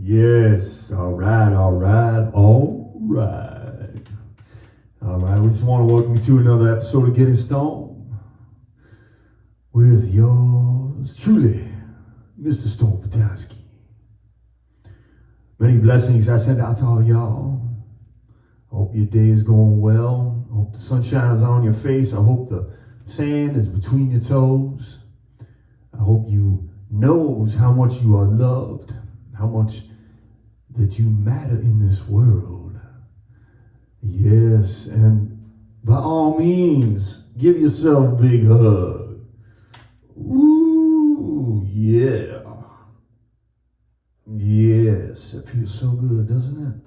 Yes, all right. We just want to welcome you to another episode of Getting Stoned with yours truly, Mr. Stone Petoskey. Many blessings I send out to all y'all. I hope your day is going well. I hope the sunshine is on your face. I hope the sand is between your toes. I hope you knows how much you are loved, how much that you matter in this world. Yes, and by all means, give yourself a big hug. Ooh, yeah. Yes, it feels so good, doesn't it?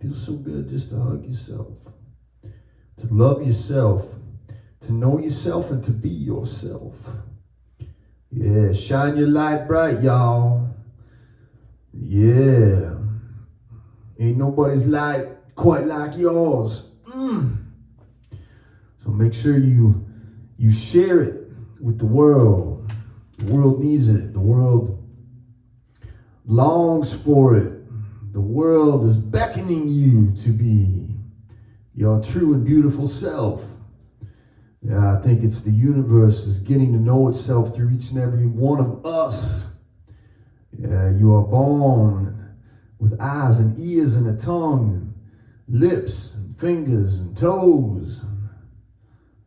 Feels so good just to hug yourself, to love yourself, to know yourself, and to be yourself. Yeah, shine your light bright, y'all. Yeah. Ain't nobody's light quite like yours. So make sure you share it with the world. The world needs it. The world longs for it. The world is beckoning you to be your true and beautiful self. Yeah, I think it's the universe is getting to know itself through each and every one of us. Yeah, you are born with eyes and ears and a tongue, and lips and fingers and toes, and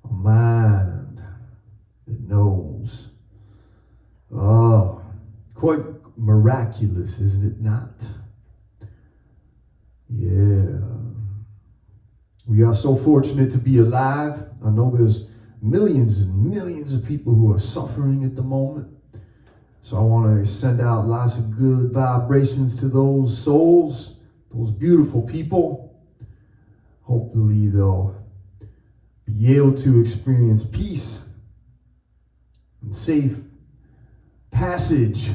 a mind that knows. Oh, quite miraculous, isn't it not? Yeah. We are so fortunate to be alive. I know there's millions and millions of people who are suffering at the moment. So I want to send out lots of good vibrations to those souls, those beautiful people. Hopefully they'll be able to experience peace and safe passage.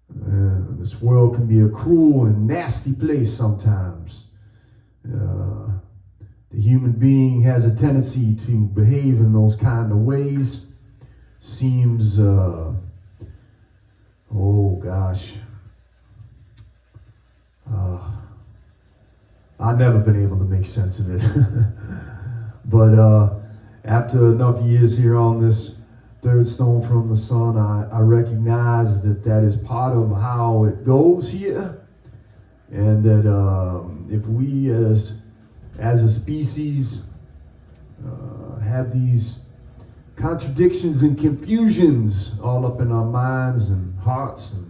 This world can be a cruel and nasty place sometimes. The human being has a tendency to behave in those kind of ways. Seems, I've never been able to make sense of it. But after enough years here on this third stone from the sun, I recognize that is part of how it goes here. And that if we as a species have these contradictions and confusions all up in our minds and hearts, and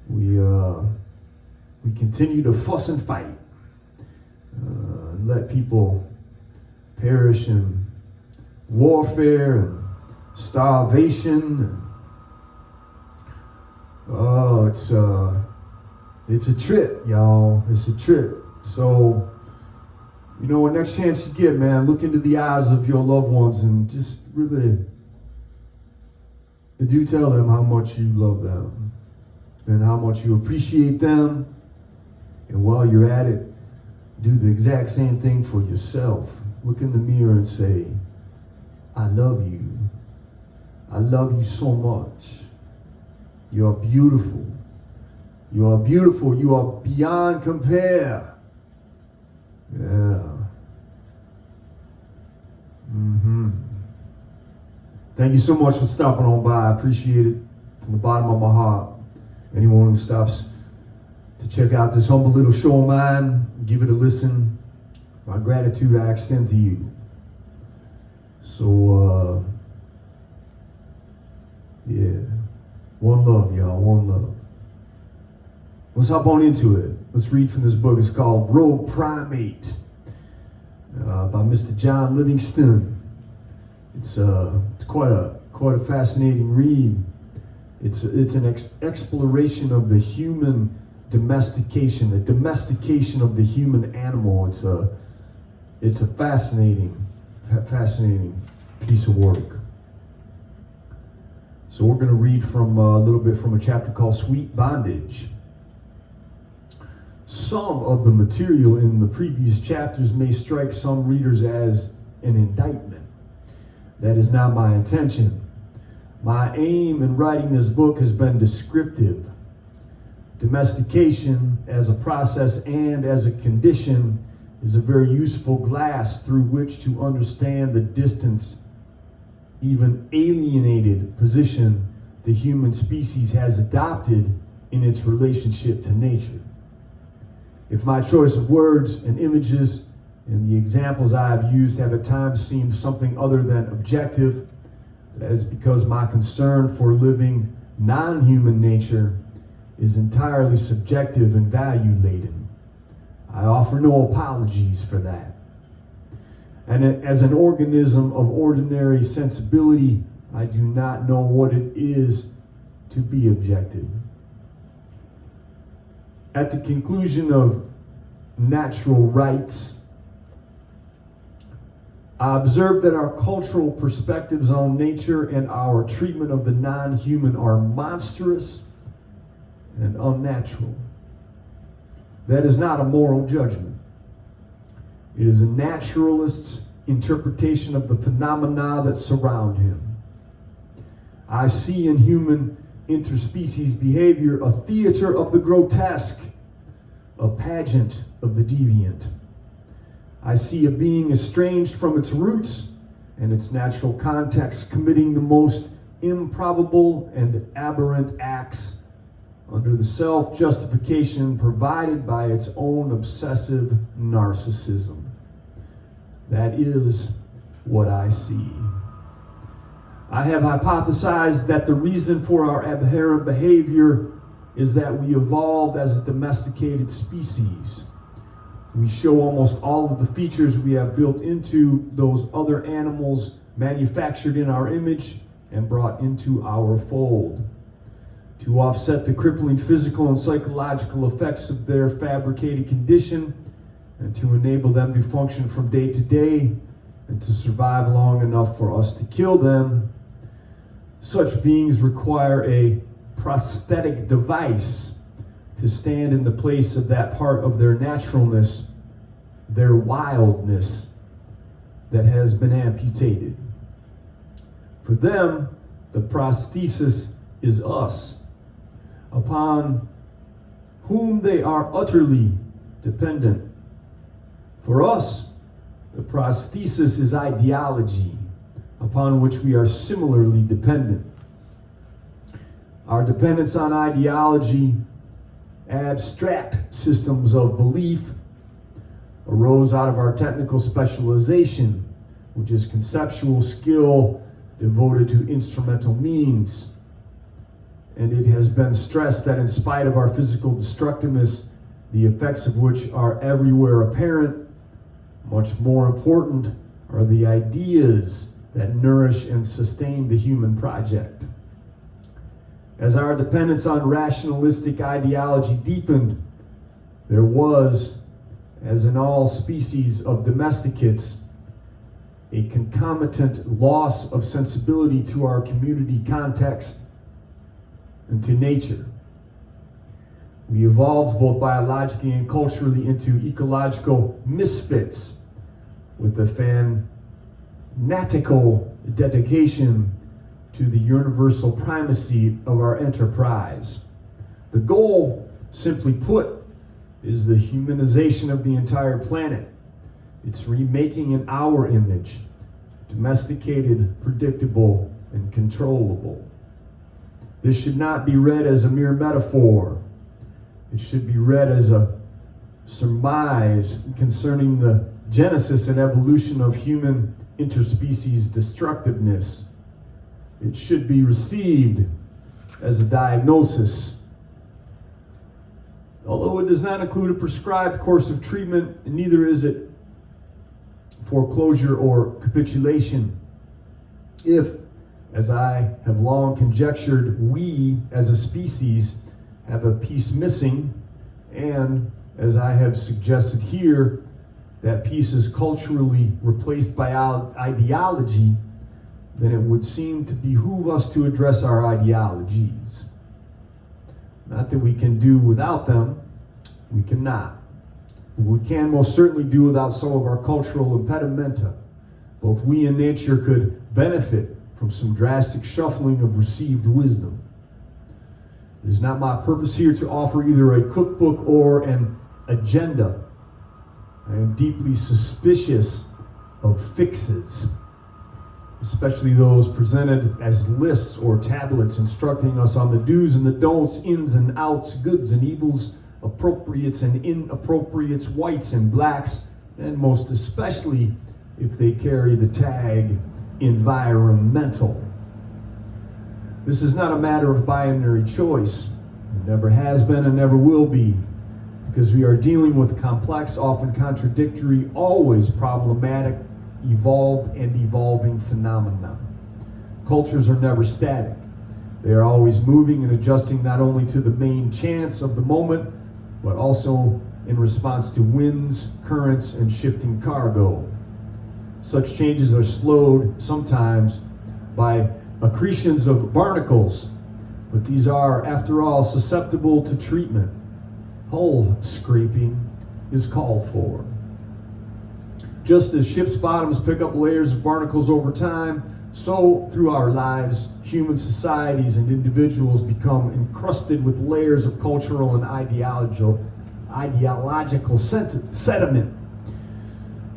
we continue to fuss and fight, and let people perish in warfare and starvation. Oh, it's a trip, y'all. It's a trip. So, next chance you get, man, look into the eyes of your loved ones and just really do tell them how much you love them and how much you appreciate them. And while you're at it, do the exact same thing for yourself. Look in the mirror and say, I love you. I love you so much. You are beautiful. You are beautiful. You are beyond compare. Yeah. Thank you so much for stopping on by. I appreciate it from the bottom of my heart. Anyone who stops to check out this humble little show of mine, give it a listen. My gratitude I extend to you. So, yeah. One love, y'all. One love. Let's hop on into it. Let's read from this book. It's called Rogue Primate by Mr. John Livingston. It's quite a fascinating read. It's an exploration of the human domestication, the domestication of the human animal. It's a fascinating piece of work. So we're going to read from a little bit from a chapter called Sweet Bondage. Some of the material in the previous chapters may strike some readers as an indictment. That is not my intention. My aim in writing this book has been descriptive, Domestication as a process and as a condition is a very useful glass through which to understand the distance, even alienated position the human species has adopted in its relationship to nature. If my choice of words and images and the examples I have used have at times seemed something other than objective, that is because my concern for living non-human nature is entirely subjective and value-laden. I offer no apologies for that. And as an organism of ordinary sensibility, I do not know what it is to be objective. At the conclusion of natural rights, I observe that our cultural perspectives on nature and our treatment of the non-human are monstrous and unnatural. That is not a moral judgment. It is a naturalist's interpretation of the phenomena that surround him. I see in human interspecies behavior a theater of the grotesque, a pageant of the deviant. I see a being estranged from its roots and its natural context, committing the most improbable and aberrant acts under the self-justification provided by its own obsessive narcissism. That is what I see. I have hypothesized that the reason for our aberrant behavior is that we evolved as a domesticated species. We show almost all of the features we have built into those other animals manufactured in our image and brought into our fold. To offset the crippling physical and psychological effects of their fabricated condition, and to enable them to function from day to day, and to survive long enough for us to kill them, such beings require a prosthetic device to stand in the place of that part of their naturalness, their wildness, that has been amputated. For them, the prosthesis is us, upon whom they are utterly dependent. For us, the prosthesis is ideology, upon which we are similarly dependent. Our dependence on ideology, abstract systems of belief, arose out of our technical specialization, which is conceptual skill devoted to instrumental means. And it has been stressed that in spite of our physical destructiveness, the effects of which are everywhere apparent, much more important are the ideas that nourish and sustain the human project. As our dependence on rationalistic ideology deepened, there was, as in all species of domesticates, a concomitant loss of sensibility to our community context and to nature. We evolved both biologically and culturally into ecological misfits with a fanatical dedication to the universal primacy of our enterprise. The goal, simply put, is the humanization of the entire planet. It's remaking in our image, domesticated, predictable, and controllable. This should not be read as a mere metaphor. It should be read as a surmise concerning the genesis and evolution of human interspecies destructiveness. It should be received as a diagnosis. Although it does not include a prescribed course of treatment, neither is it foreclosure or capitulation. If, as I have long conjectured, we as a species have a piece missing, and as I have suggested here, that piece is culturally replaced by ideology, then it would seem to behoove us to address our ideologies. Not that we can do without them, we cannot. But we can most certainly do without some of our cultural impedimenta. Both we and nature could benefit from some drastic shuffling of received wisdom. It is not my purpose here to offer either a cookbook or an agenda. I am deeply suspicious of fixes, especially those presented as lists or tablets instructing us on the do's and the don'ts, ins and outs, goods and evils, appropriates and inappropriates, whites and blacks, and most especially if they carry the tag environmental. This is not a matter of binary choice. It never has been and never will be, because we are dealing with complex, often contradictory, always problematic, evolved and evolving phenomena. Cultures are never static. They are always moving and adjusting not only to the main chance of the moment, but also in response to winds, currents, and shifting cargo. Such changes are slowed sometimes by accretions of barnacles, but these are, after all, susceptible to treatment. Hull scraping is called for. Just as ship's bottoms pick up layers of barnacles over time, so through our lives, human societies and individuals become encrusted with layers of cultural and ideological sediment.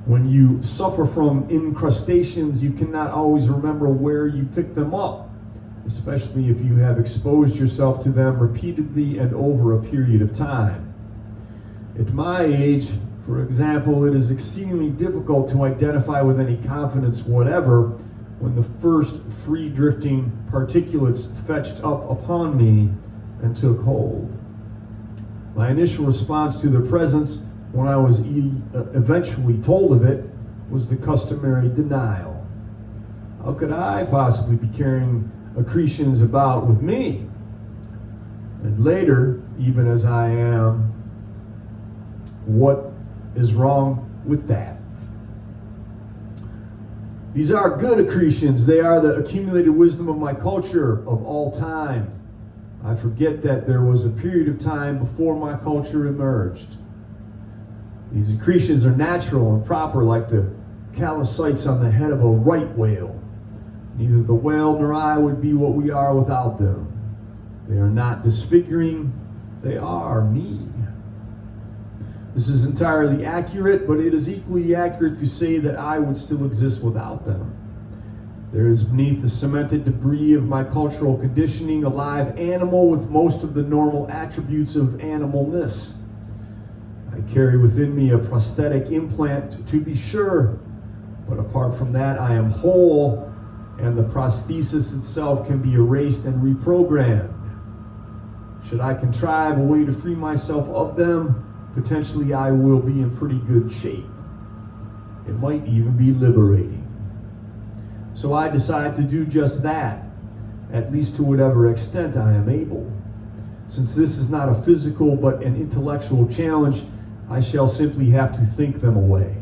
When you suffer from incrustations, you cannot always remember where you picked them up, especially if you have exposed yourself to them repeatedly and over a period of time. At my age, for example, it is exceedingly difficult to identify with any confidence whatever when the first free-drifting particulates fetched up upon me and took hold. My initial response to their presence, when I was eventually told of it, was the customary denial. How could I possibly be carrying accretions about with me? And later, even as I am, what is wrong with that? These are good accretions. They are the accumulated wisdom of my culture of all time. I forget that there was a period of time before my culture emerged. These accretions are natural and proper, like the calicites on the head of a right whale. Neither the whale nor I would be what we are without them. They are not disfiguring, they are me. This is entirely accurate, but it is equally accurate to say that I would still exist without them. There is beneath the cemented debris of my cultural conditioning a live animal with most of the normal attributes of animalness. I carry within me a prosthetic implant, to be sure, but apart from that, I am whole, and the prosthesis itself can be erased and reprogrammed. Should I contrive a way to free myself of them, potentially I will be in pretty good shape. It might even be liberating. So I decide to do just that, at least to whatever extent I am able. Since this is not a physical but an intellectual challenge, I shall simply have to think them away.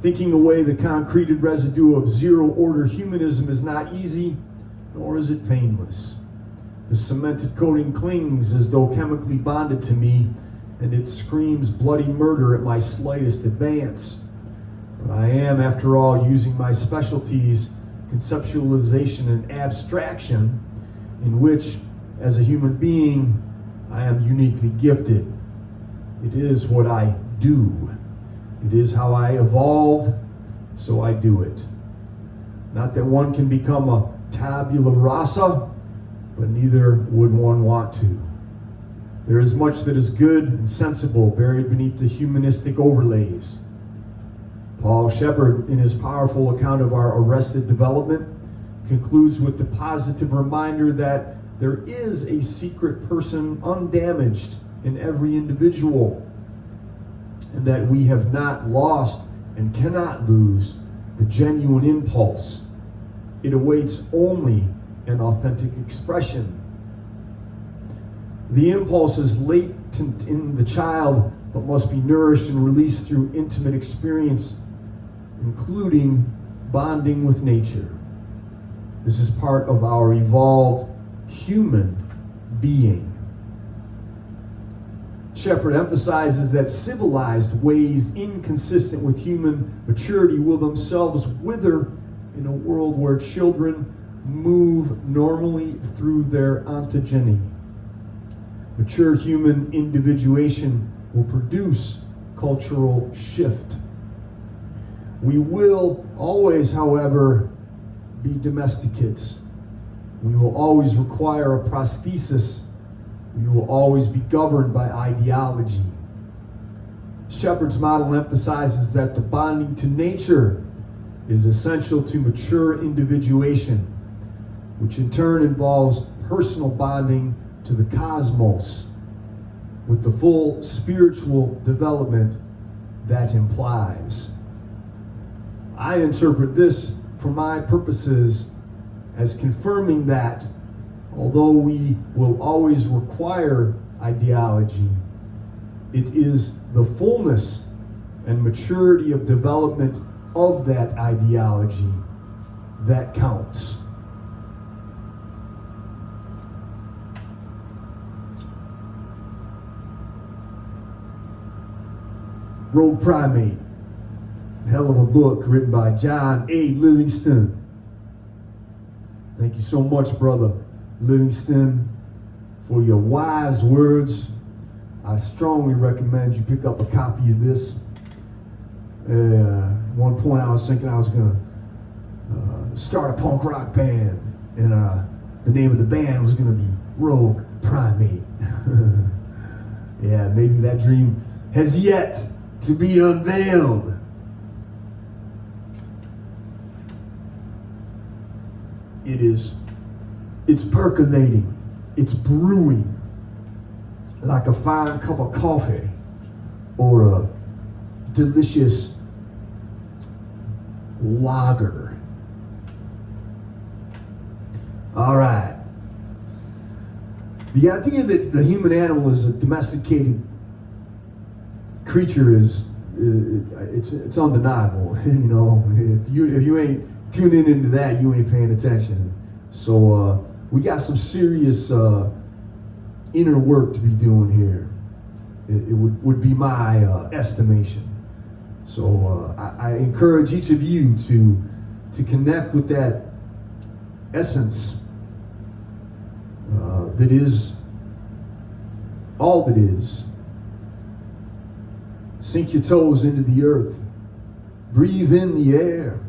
Thinking away the concreted residue of zero-order humanism is not easy, nor is it painless. The cemented coating clings as though chemically bonded to me, and it screams bloody murder at my slightest advance. But I am, after all, using my specialties, conceptualization and abstraction, in which, as a human being, I am uniquely gifted. It is what I do. It is how I evolved, so I do it. Not that one can become a tabula rasa, but neither would one want to. There is much that is good and sensible buried beneath the humanistic overlays. Paul Shepard, in his powerful account of our arrested development, concludes with the positive reminder that there is a secret person undamaged in every individual, and that we have not lost and cannot lose the genuine impulse. It awaits only an authentic expression. The impulse is latent in the child, but must be nourished and released through intimate experience, including bonding with nature. This is part of our evolved human being. Shepard emphasizes that civilized ways inconsistent with human maturity will themselves wither in a world where children move normally through their ontogeny. Mature human individuation will produce cultural shift. We will always, however, be domesticates. We will always require a prosthesis. We will always be governed by ideology. Shepard's model emphasizes that the bonding to nature is essential to mature individuation, which in turn involves personal bonding to the cosmos, with the full spiritual development that implies. I interpret this, for my purposes, as confirming that although we will always require ideology, it is the fullness and maturity of development of that ideology that counts. Rogue Primate, hell of a book written by John Livingston. Thank you so much, brother Livingston, for your wise words. I strongly recommend you pick up a copy of this. At one point I was thinking I was going to start a punk rock band, and the name of the band was going to be Rogue Primate. Yeah, maybe that dream has yet to be unveiled. It's percolating, it's brewing like a fine cup of coffee or a delicious lager. All right. The idea that the human animal is a domesticated creature is it's undeniable. You know, if you ain't tuning into that, you ain't paying attention. So we got some serious inner work to be doing here. It would be my estimation. So I encourage each of you to connect with that essence that is all that is. Sink your toes into the earth. Breathe in the air.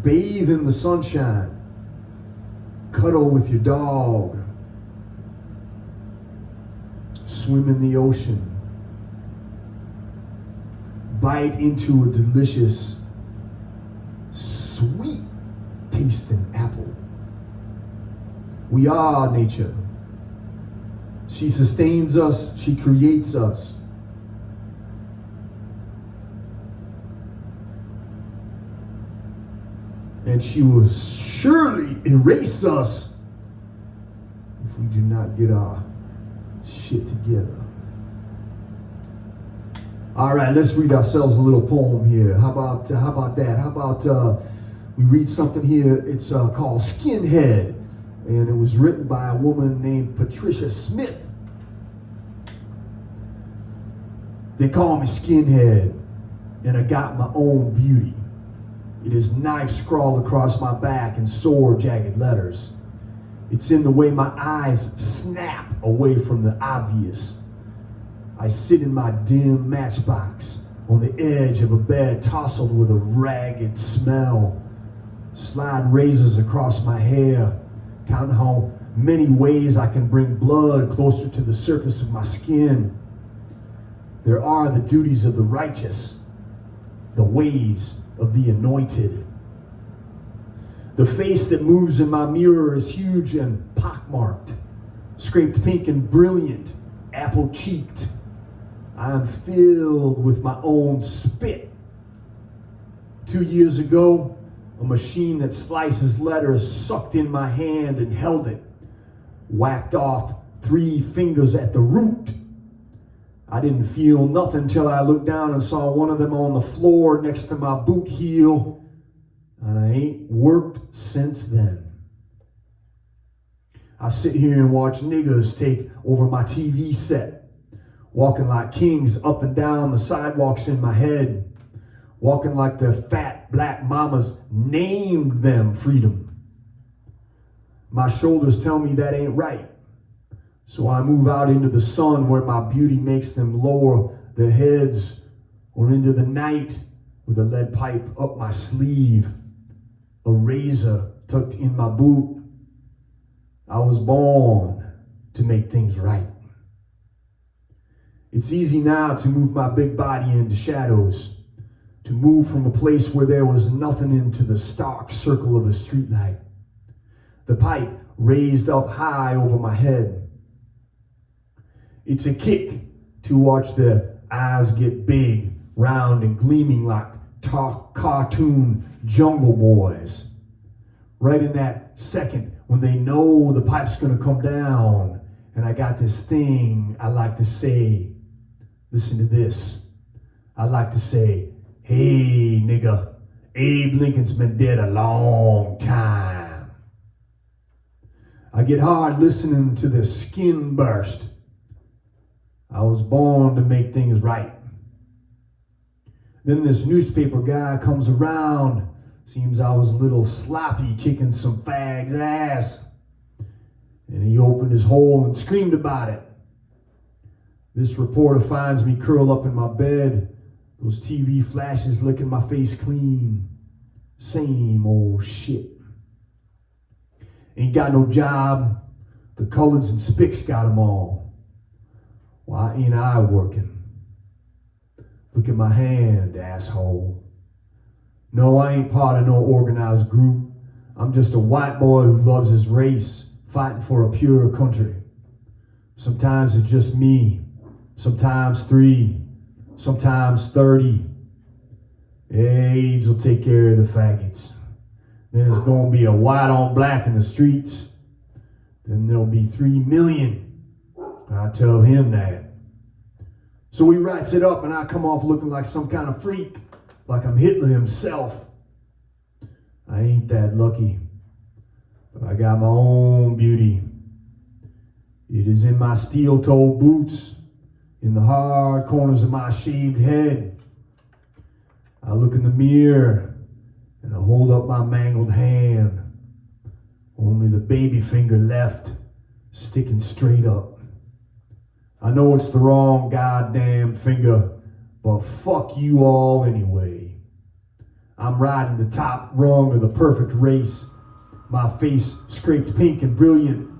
Bathe in the sunshine. Cuddle with your dog. Swim in the ocean. Bite into a delicious, sweet tasting apple. We are nature. She sustains us. She creates us. And she will surely erase us if we do not get our shit together. All right, let's read ourselves a little poem here. How about that? How about we read something here? It's called Skinhead, and it was written by a woman named Patricia Smith. They call me Skinhead, and I got my own beauty. It is knife scrawled across my back in sore, jagged letters. It's in the way my eyes snap away from the obvious. I sit in my dim matchbox on the edge of a bed tousled with a ragged smell. Slide razors across my hair, count how many ways I can bring blood closer to the surface of my skin. There are the duties of the righteous, the ways of the anointed. The face that moves in my mirror is huge and pockmarked, scraped pink and brilliant, apple-cheeked. I am filled with my own spit. 2 years ago, a machine that slices letters sucked in my hand and held it, whacked off 3 fingers at the root. I didn't feel nothing till I looked down and saw one of them on the floor next to my boot heel, and I ain't worked since then. I sit here and watch niggers take over my TV set, walking like kings up and down the sidewalks in my head, walking like the fat black mamas named them freedom. My shoulders tell me that ain't right. So I move out into the sun where my beauty makes them lower their heads, or into the night with a lead pipe up my sleeve, a razor tucked in my boot. I was born to make things right. It's easy now to move my big body into shadows, to move from a place where there was nothing into the stark circle of a streetlight. The pipe raised up high over my head. It's a kick to watch their eyes get big, round and gleaming like cartoon jungle boys. Right in that second when they know the pipe's gonna come down, and I got this thing I like to say. Listen to this. I like to say, hey nigga, Abe Lincoln's been dead a long time. I get hard listening to their skin burst. I was born to make things right. Then this newspaper guy comes around. Seems I was a little sloppy kicking some fag's ass. And he opened his hole and screamed about it. This reporter finds me curled up in my bed, those TV flashes licking my face clean. Same old shit. Ain't got no job. The coloreds and spics got them all. Why ain't I working? Look at my hand, asshole. No, I ain't part of no organized group. I'm just a white boy who loves his race, fighting for a pure country. Sometimes it's just me. Sometimes 3, sometimes 30. AIDS will take care of the faggots. Then it's gonna be a white on black in the streets. Then there'll be 3 million. I tell him that. So he writes it up and I come off looking like some kind of freak, like I'm Hitler himself. I ain't that lucky, but I got my own beauty. It is in my steel-toed boots, in the hard corners of my shaved head. I look in the mirror and I hold up my mangled hand. Only the baby finger left, sticking straight up. I know it's the wrong goddamn finger, but fuck you all anyway. I'm riding the top rung of the perfect race. My face scraped pink and brilliant.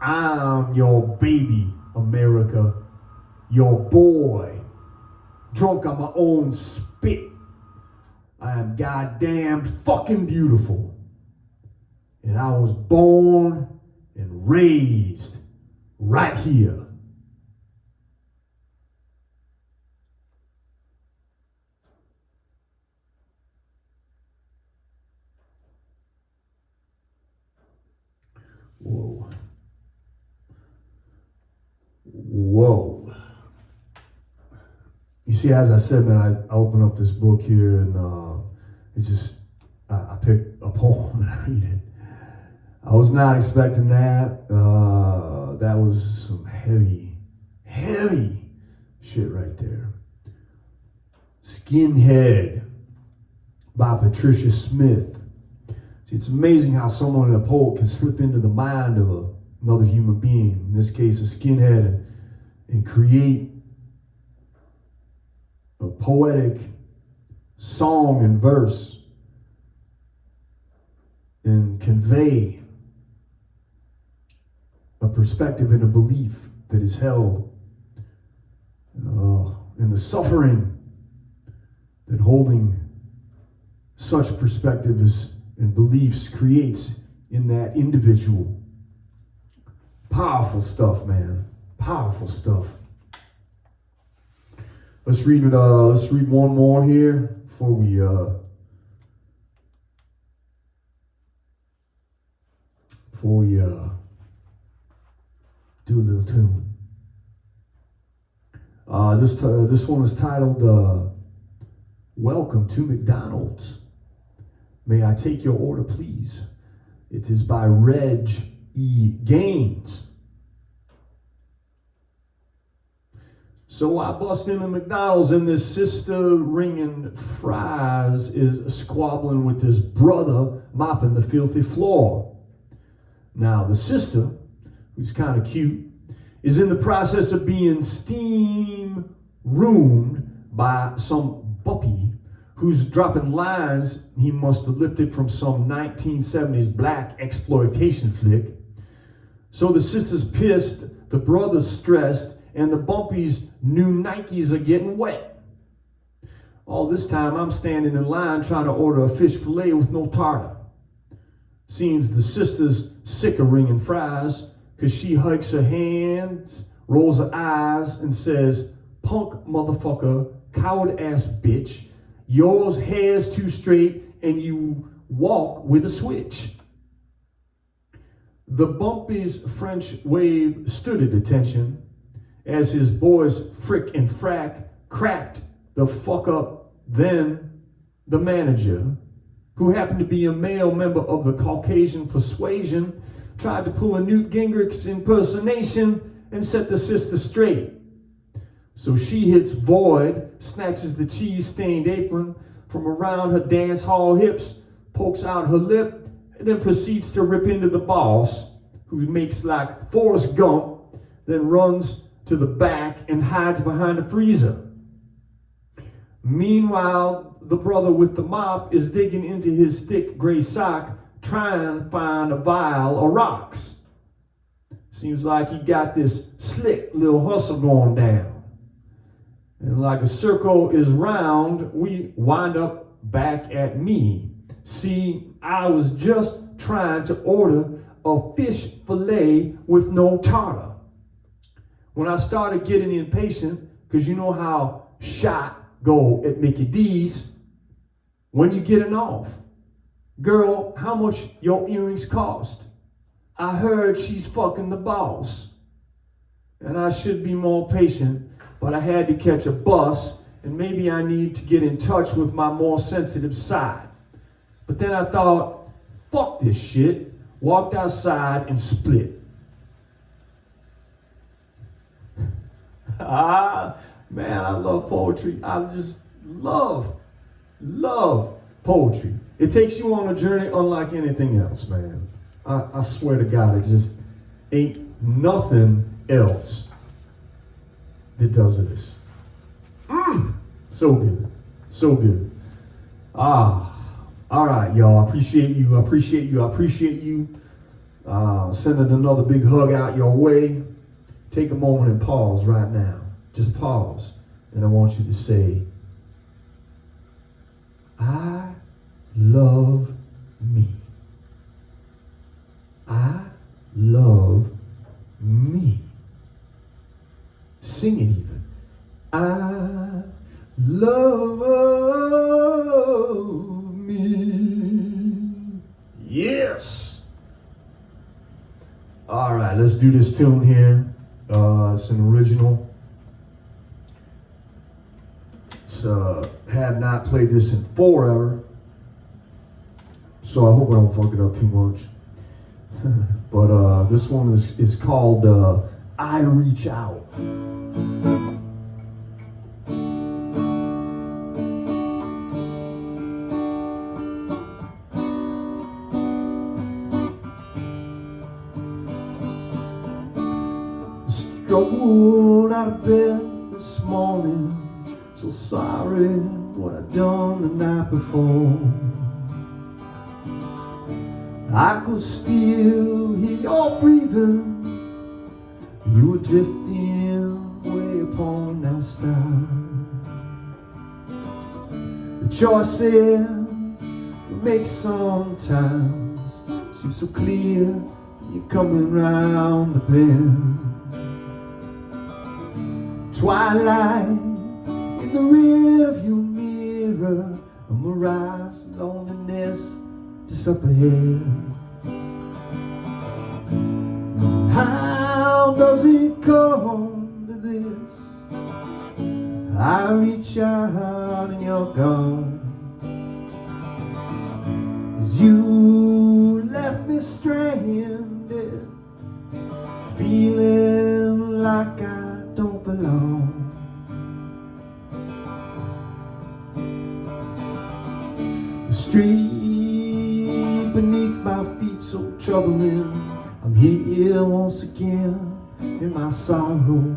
I'm your baby, America. Your boy, drunk on my own spit. I am goddamn fucking beautiful. And I was born and raised right here. Whoa. Whoa. You see, as I said, man, I open up this book here and it's just, I pick a poem and I read it. I was not expecting that. That was some heavy shit right there. Skinhead by Patricia Smith. See, it's amazing how someone in a poet can slip into the mind of another human being, in this case a skinhead, and create a poetic song and verse and convey a perspective and a belief that is held in the suffering that holding such perspectives and beliefs creates in that individual. Powerful stuff, man. Powerful stuff. Let's read one more here before we do a little tune. This one is titled Welcome to McDonald's. May I take your order, please? It is by Reg E. Gaines. So I bust into McDonald's and this sister ringing fries is squabbling with this brother mopping the filthy floor. Now the sister, who's kind of cute, is in the process of being steam roomed by some buppy who's dropping lines he must have lifted from some 1970s black exploitation flick. So the sister's pissed, the brother's stressed, and the bumpy's new Nikes are getting wet. All this time I'm standing in line trying to order a fish fillet with no tartar. Seems the sister's sick of ringing fries, because she hikes her hands, rolls her eyes, and says, "Punk motherfucker, coward ass bitch, yours hair's too straight and you walk with a switch." The bumpy's French wave stood at attention as his boys Frick and Frack cracked the fuck up. Then the manager, who happened to be a male member of the Caucasian persuasion, tried to pull a Newt Gingrich's impersonation and set the sister straight. So she hits void, snatches the cheese-stained apron from around her dance hall hips, pokes out her lip, and then proceeds to rip into the boss, who makes like Forrest Gump, then runs to the back and hides behind the freezer. Meanwhile, the brother with the mop is digging into his thick gray sock, trying to find a vial of rocks. Seems like he got this slick little hustle going down. And like a circle is round, we wind up back at me. See, I was just trying to order a fish fillet with no tartar. When I started getting impatient, because you know how shot go at Mickey D's, when you getting off? Girl, how much your earrings cost? I heard she's fucking the boss. And I should be more patient, but I had to catch a bus, and maybe I need to get in touch with my more sensitive side. But then I thought, fuck this shit, walked outside and split. Man, I love poetry. I just love poetry. It takes you on a journey unlike anything else, man. I swear to God, it just ain't nothing else that does this. So good. So good. All right, y'all. I appreciate you. Sending another big hug out your way. Take a moment and pause right now. Just pause. And I want you to say, I love me. I love me. Sing it even. I love me. Yes. All right, let's do this tune here. It's an original. Have not played this in forever, so I hope I don't fuck it up too much. But this one is called I Reach Out. Strolled out of bed this morning, so sorry what I'd done the night before. I could still hear your breathing. You were drifting way upon that star. The choices we make sometimes seem so clear. You're coming round the bend. Twilight in the rearview mirror, a mirage, loneliness just up ahead. How does it come to this? I reach out and you're gone. 'Cause you left me stranded, feeling like I don't belong. The street beneath my feet so troubling. I'm here once again, in my sorrow.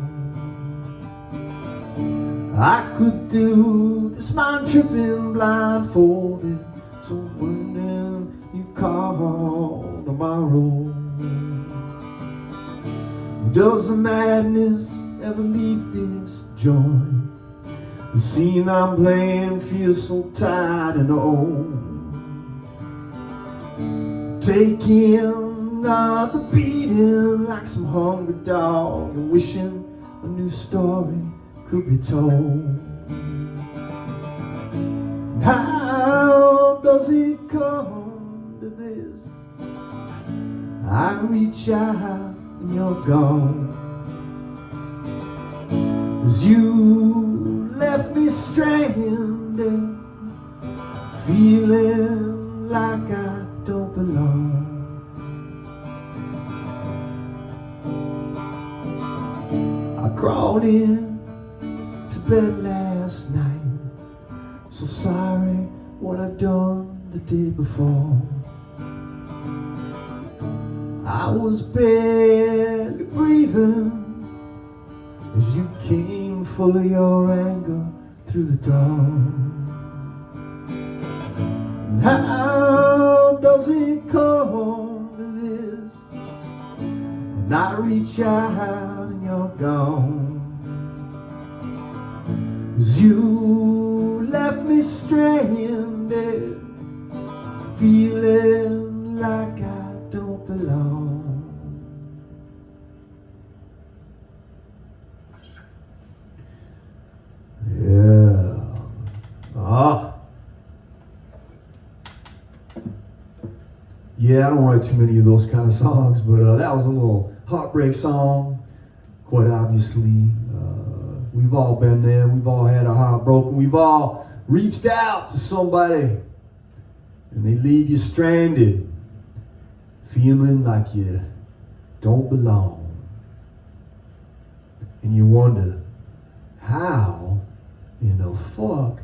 I could do this mind tripping blindfolded, so when you call tomorrow. Does the madness ever leave this joint? The scene I'm playing feels so tired and old. Taking the beating like some hungry dog, and wishing a new story could be told. How does it come to this? I reach out and you're gone. 'Cause you left me stranded, feeling like I don't belong. I crawled in to bed last night, so sorry what I'd done the day before. I was barely breathing as you came full of your anger through the door. And how does it come to this? And I reach out and you're gone. 'Cause you left me stranded, feeling like I don't belong. Yeah. Yeah, I don't write too many of those kind of songs, but that was a little heartbreak song. Quite obviously, we've all been there. We've all had our heart broken. We've all reached out to somebody, and they leave you stranded, feeling like you don't belong. And you wonder, how in the fuck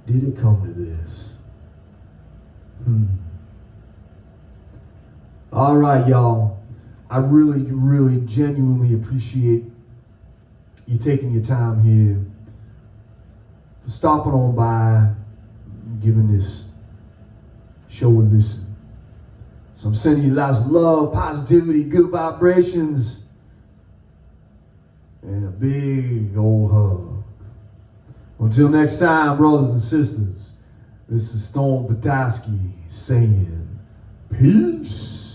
did it come to this? All right, y'all. I really, really, genuinely appreciate you taking your time here, for stopping on by, and giving this show a listen. So I'm sending you lots of love, positivity, good vibrations, and a big old hug. Until next time, brothers and sisters, this is Stone Petoskey saying peace.